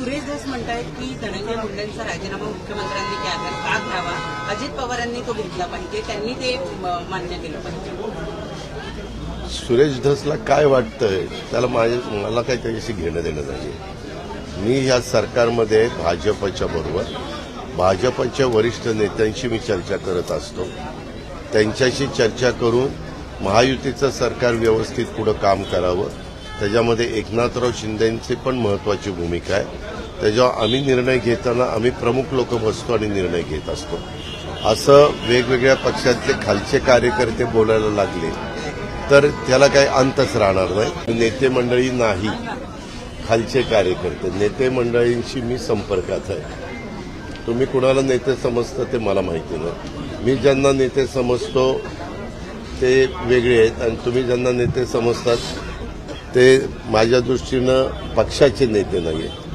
सुरेश धस म्हणतायत की धनंजय मुंडेंचा राजीनामा मुख्यमंत्र्यांनी का घ्यावा, अजित पवारांनी तो घेतला पाहिजे, त्यांनी ते मान्य केलं पाहिजे. सुरेश धसला काय वाटतंय त्याला मला काही त्याच्याशी घेणं देणं नाही. मी या सरकारमध्ये भाजपच्या बरोबर भाजपच्या वरिष्ठ नेत्यांशी मी चर्चा करत असतो. त्यांच्याशी चर्चा करून महायुतीचं सरकार व्यवस्थित पुढे काम करावं, त्याच्यामध्ये एकनाथराव शिंदेंची पण महत्वाची भूमिका आहे. त्याच्यावर आम्ही निर्णय घेताना आम्ही प्रमुख लोक बसतो आणि निर्णय घेत असतो. असं वेगवेगळ्या पक्षातले खालचे कार्यकर्ते बोलायला लागले तर त्याला काही अंतच राहणार नाही. नेते मंडळी नाही, खालचे कार्यकर्ते, नेते मंडळींशी मी संपर्कात आहे. तुम्ही कुणाला नेते समजता ते मला माहिती नाही. मी ज्यांना नेते समजतो ते वेगळे आहेत आणि तुम्ही ज्यांना नेते समजतात ते माझ्या दृष्टीनं पक्षाचे नेते नाही आहेत.